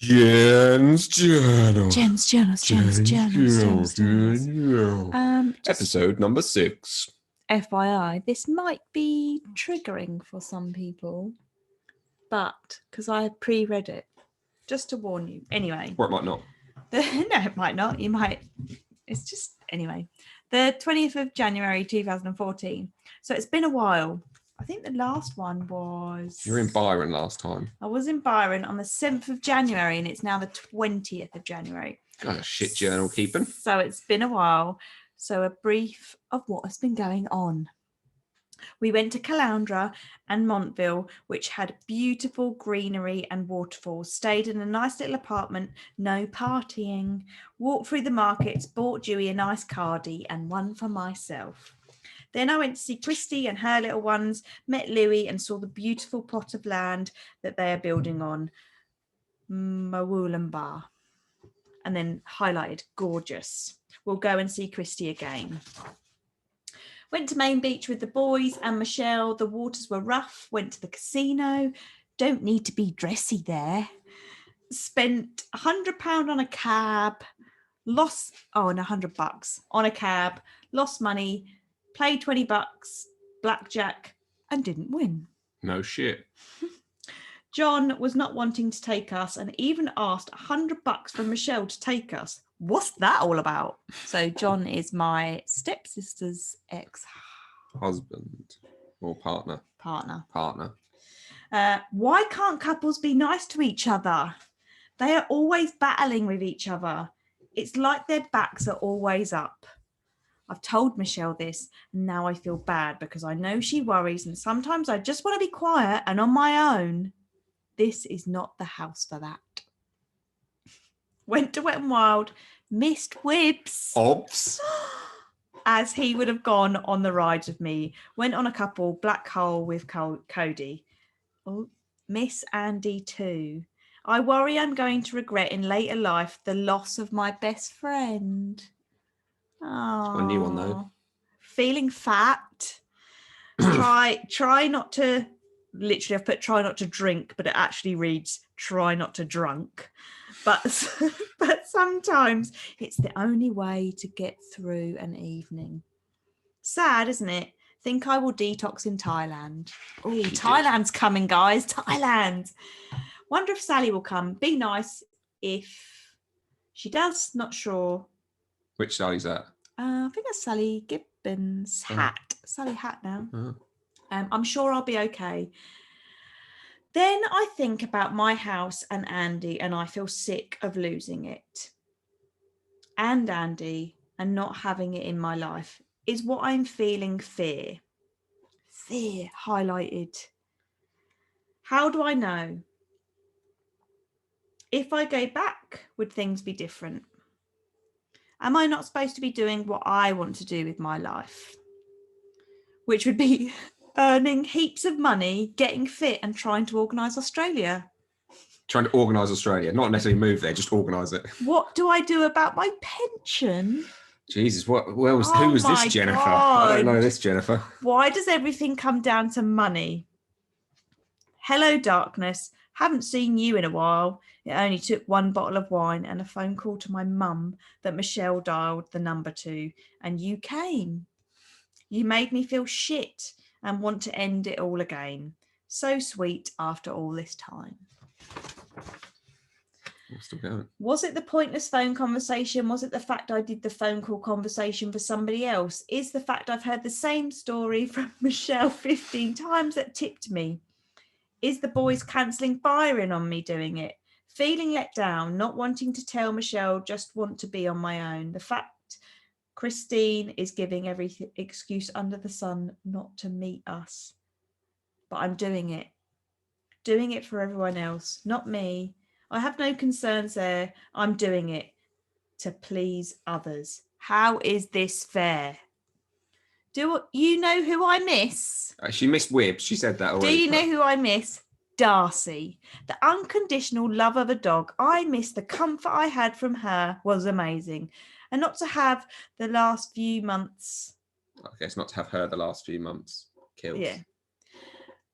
Jen's Journal. Jen's Episode number 6. FYI, this might be triggering for some people, but because I pre-read it, just to warn you. Anyway. Or it might not. No, it might not. You might. It's just, anyway. The 20th of January, 2014. So it's been a while. I think the last one was... You were in Byron last time. I was in Byron on the 7th of January, and it's now the 20th of January. Got a shit journal keeping. So it's been a while. So a brief of what has been going on. We went to Caloundra and Montville, which had beautiful greenery and waterfalls, stayed in a nice little apartment, no partying, walked through the markets, bought Dewey a nice cardie and one for myself. Then I went to see Christy and her little ones, met Louie and saw the beautiful plot of land that they are building on, Mawulambar. And then highlighted, gorgeous. We'll go and see Christy again. Went to Main Beach with the boys and Michelle. The waters were rough. Went to the casino. Don't need to be dressy there. Spent £100 on a cab. Lost, and $100 on a cab. Lost money. Played $20, blackjack, and didn't win. No shit. John was not wanting to take us and even asked $100 from Michelle to take us. What's that all about? So John is my stepsister's Husband or partner. Partner. Why can't couples be nice to each other? They are always battling with each other. It's like their backs are always up. I've told Michelle this, and now I feel bad because I know she worries, and sometimes I just want to be quiet and on my own. This is not the house for that. Went to Wet and Wild, missed Wibbs. Obs. As he would have gone on the rides with me. Went on a couple, Black Hole with Cody. Oh, miss Andy too. I worry I'm going to regret in later life the loss of my best friend. Oh, a new one though. Feeling fat. Try not to. Literally, I've put try not to drink, but it actually reads try not to drunk. But sometimes it's the only way to get through an evening. Sad, isn't it? Think I will detox in Thailand. Oh, Thailand's coming, guys. Thailand. Wonder if Sally will come. Be nice if she does. Not sure. Which Sally's that? I think that's Sally Gibbons' hat. Sally hat now. Oh. I'm sure I'll be okay. Then I think about my house and Andy, and I feel sick of losing it. And Andy, and not having it in my life, is what I'm feeling fear. Fear highlighted. How do I know? If I go back, would things be different? Am I not supposed to be doing what I want to do with my life? Which would be earning heaps of money, getting fit and trying to organise Australia. Trying to organise Australia, not necessarily move there, just organise it. What do I do about my pension? Jesus, who was this Jennifer? God. I don't know this Jennifer. Why does everything come down to money? Hello, darkness. Haven't seen you in a while. It only took one bottle of wine and a phone call to my mum that Michelle dialed the number to, and you came. You made me feel shit and want to end it all again. So sweet after all this time. I'm still going. Was it the pointless phone conversation? Was it the fact I did the phone call conversation for somebody else? Is the fact I've heard the same story from Michelle 15 times that tipped me? Is the boys cancelling Byron on me doing it? Feeling let down, not wanting to tell Michelle, just want to be on my own. The fact Christine is giving every excuse under the sun not to meet us. But I'm doing it. Doing it for everyone else, not me. I have no concerns there. I'm doing it to please others. How is this fair? Do you know who I miss? She missed Wibbs. She said that already. Do you know who I miss? Darcy, the unconditional love of a dog. I miss the comfort I had from her was amazing. And not to have the last few months. I guess not to have her the last few months killed. Yeah.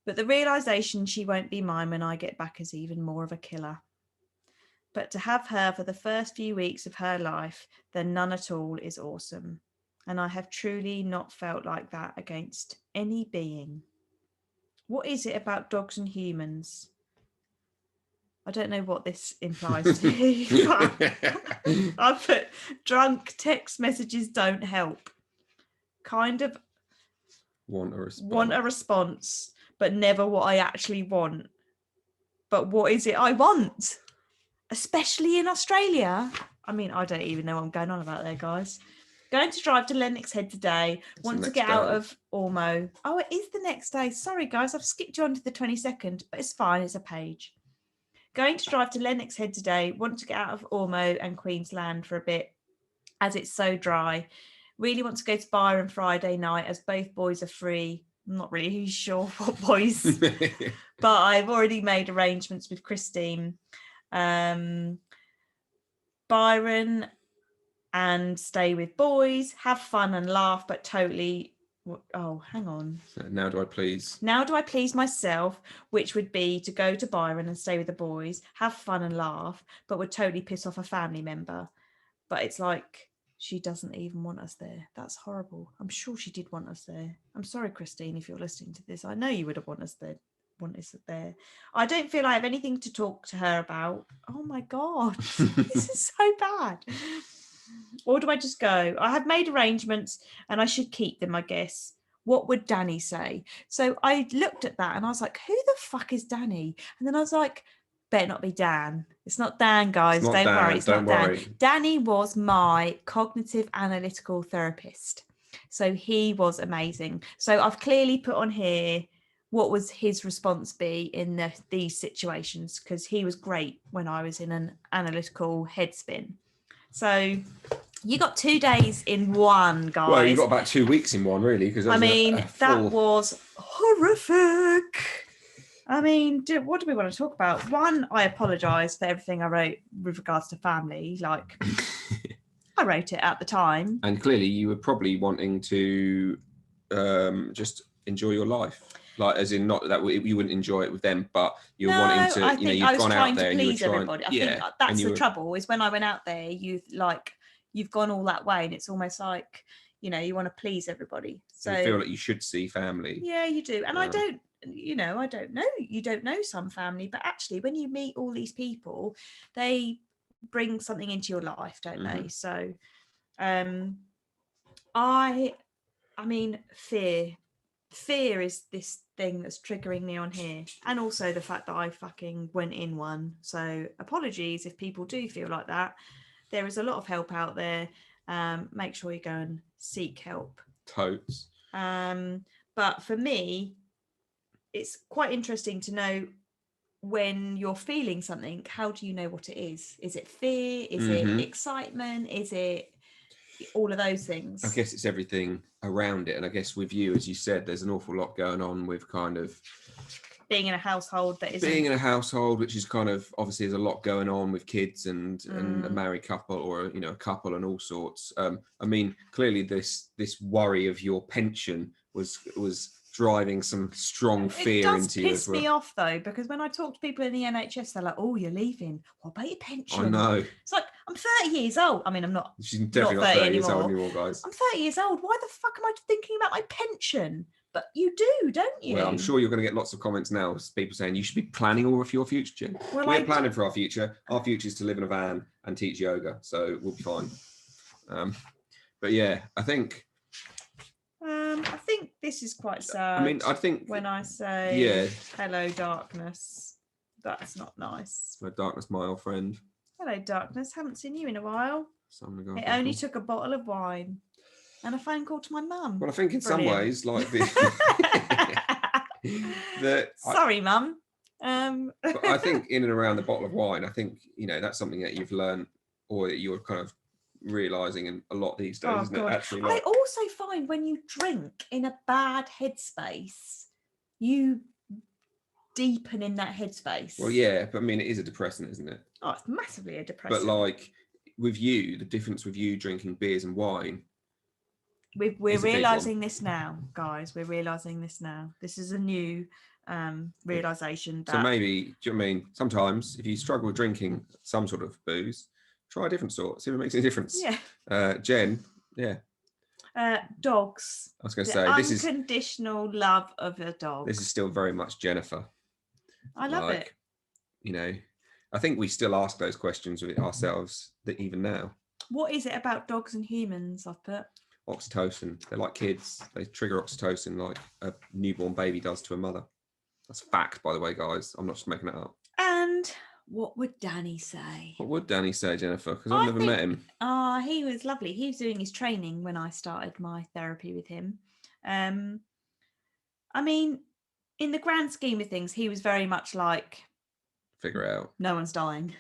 But the realisation she won't be mine when I get back is even more of a killer. But to have her for the first few weeks of her life, then none at all is awesome. And I have truly not felt like that against any being. What is it about dogs and humans? I don't know what this implies to me, but I put drunk text messages don't help. Kind of Want a response. Want a response, but never what I actually want. But what is it I want? Especially in Australia. I mean, I don't even know what I'm going on about there, guys. Going to drive to Lennox Head today. Want to get out of Ormo. Oh, it is the next day. Sorry, guys. I've skipped you on to the 22nd, but it's fine. It's a page. Going to drive to Lennox Head today. Want to get out of Ormo and Queensland for a bit, as it's so dry. Really want to go to Byron Friday night, as both boys are free. I'm not really sure what boys, but I've already made arrangements with Christine. Byron and stay with boys, have fun and laugh, but totally. Oh, hang on. Now do I please? Now do I please myself, which would be to go to Byron and stay with the boys, have fun and laugh, but would totally piss off a family member. But it's like, she doesn't even want us there. That's horrible. I'm sure she did want us there. I'm sorry, Christine, if you're listening to this. I know you would have wanted us there. I don't feel I have anything to talk to her about. Oh my God, this is so bad. Or do I just go? I have made arrangements and I should keep them, I guess. What would Danny say? So I looked at that and I was like, who the fuck is Danny? And then I was like, better not be Dan. It's not Dan, guys. Don't worry. It's not Dan. Danny was my cognitive analytical therapist. So he was amazing. So I've clearly put on here what was his response be in these situations, because he was great when I was in an analytical headspin. So you got 2 days in one, guys. Well, you got about 2 weeks in one, really. Because that was horrific. I mean, what do we want to talk about? One, I apologise for everything I wrote with regards to family. Like, I wrote it at the time. And clearly you were probably wanting to just enjoy your life. Like, as in, not that you wouldn't enjoy it with them, but you're wanting to, I think you've gone out there and you were trying. Everybody. I think that's the trouble, is when I went out there, you've gone all that way and it's almost like, you want to please everybody. So you feel like you should see family. Yeah, you do. And I don't know. You don't know some family, but actually when you meet all these people, they bring something into your life, don't they? So I mean, fear is this thing that's triggering me on here, and also the fact that I fucking went in one. So apologies if people do feel like that. There is a lot of help out there. Make sure you go and seek help. Totes. But for me, it's quite interesting to know when you're feeling something, how do you know what it is? Is it fear? Is it excitement? Is it all of those things? I guess it's everything around it. And I guess with you, as you said, there's an awful lot going on with kind of being in a household that isn't... Being in a household, which is kind of, obviously there's a lot going on with kids and a married couple, or, a couple and all sorts. I mean, clearly this worry of your pension was driving some strong fear into you as well. It does piss me off though, because when I talk to people in the NHS, they're like, "Oh, you're leaving. What about your pension?" I know. It's like, I'm 30 years old. I mean, I'm not. She's definitely not 30 years old anymore, guys. I'm 30 years old. Why the fuck am I thinking about my pension? But you do, don't you? Well, I'm sure you're going to get lots of comments now, people saying you should be planning all of your future, Jen. Well, we're planning for our future. Our future is to live in a van and teach yoga, so we'll be fine. But yeah, I think this is quite sad. I mean, I think when I say hello, darkness, that's not nice. Hello, darkness, my old friend. Hello, darkness. Haven't seen you in a while. It only took a bottle of wine and a phone call to my mum. Well, I think in some ways, like Sorry, Mum. But I think in and around the bottle of wine, I think that's something that you've learned, or that you're kind of realizing in a lot these days, isn't it? Actually, I also find when you drink in a bad headspace, you deepen in that headspace. Well, yeah, but I mean, it is a depressant, isn't it? Oh, it's massively a depressant. But like with you, the difference with you drinking beers and wine. We're realizing this now, guys. We're realizing this now. This is a new realization that So maybe, do you know what I mean? Sometimes if you struggle with drinking some sort of booze, try a different sort. See if it makes any difference. yeah. Jen, yeah. Dogs. I was going to The say unconditional love of a dog. this is still very much Jennifer. I love it. You know, I think we still ask those questions with ourselves even now. What is it about dogs and humans? I've put Oxytocin. They're like kids. They trigger oxytocin like a newborn baby does to a mother. That's fact, by the way, guys. I'm not just making it up. And what would Danny say? What would Danny say, Jennifer? Because I've never met him. He was lovely. He was doing his training when I started my therapy with him. I mean, in the grand scheme of things, he was very much like, figure it out. No one's dying.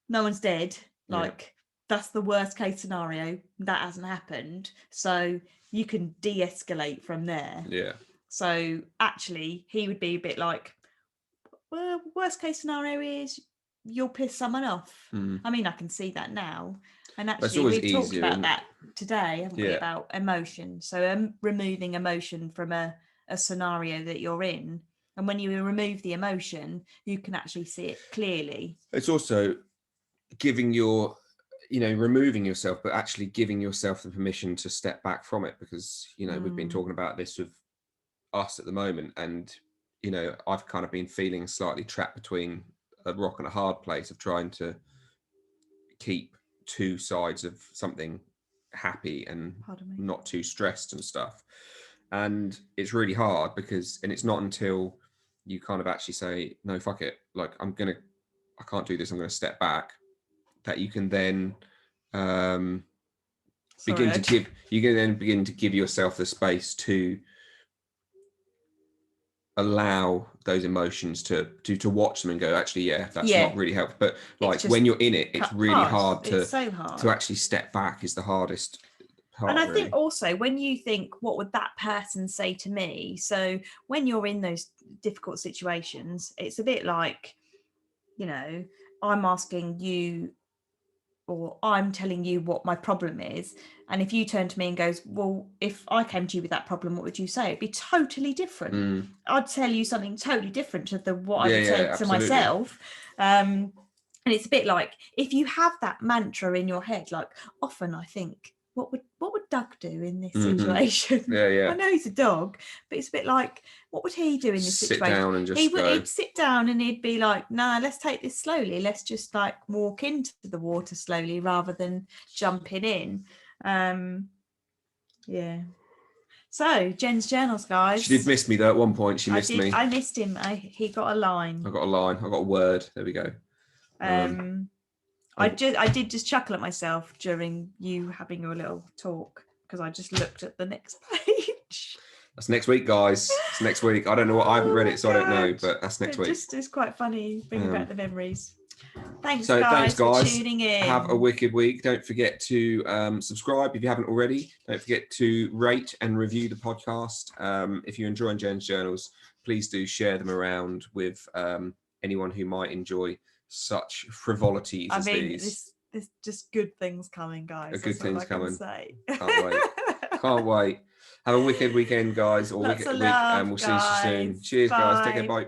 No one's dead. Like, that's the worst case scenario. That hasn't happened. So you can de-escalate from there. Yeah. So actually, he would be a bit like, well, worst case scenario is you'll piss someone off. I mean, I can see that now. And actually, we talked about that today, haven't we, about emotion. So removing emotion from a scenario that you're in. And when you remove the emotion, you can actually see it clearly. It's also giving removing yourself, but actually giving yourself the permission to step back from it. Because, we've been talking about this with us at the moment. And, I've kind of been feeling slightly trapped between a rock and a hard place of trying to keep two sides of something happy and not too stressed and stuff. And it's really hard and it's not until you kind of actually say, no, fuck it. Like, I can't do this. I'm going to step back, that you can then begin to give yourself the space to allow those emotions to watch them and go, actually, that's not really helpful. But like when you're in it, it's really hard to actually step back is the hardest part. And I think also when you think, what would that person say to me? So when you're in those difficult situations, it's a bit like, I'm asking you, or I'm telling you what my problem is. And if you turn to me and goes, well, if I came to you with that problem, what would you say? It'd be totally different. I'd tell you something totally different to what I would say to myself. And it's a bit like, if you have that mantra in your head, like often I think, what would Doug do in this situation? I know he's a dog, but it's a bit like, what would he do in this situation? Sit down and just he'd sit down and he'd be like, nah, let's take this slowly. Let's just like walk into the water slowly rather than jumping in. So Jen's journals, guys. She did miss me though at one point. She missed me. I missed him. He got a line. I got a word. There we go. I did just chuckle at myself during you having your little talk because I just looked at the next page. That's next week, guys. It's next week. I don't know I haven't read it, so I don't know, but that's next week. It's quite funny bringing back the memories. Thanks, guys, for tuning in. Have a wicked week. Don't forget to subscribe if you haven't already. Don't forget to rate and review the podcast. If you're enjoying Jen's journals, please do share them around with anyone who might enjoy such frivolities as these. There's just good things coming, guys. Good things coming. Say. Can't wait. Have a wicked weekend, guys, or wicked week, and we'll see you soon. Cheers, guys. Take care. Bye.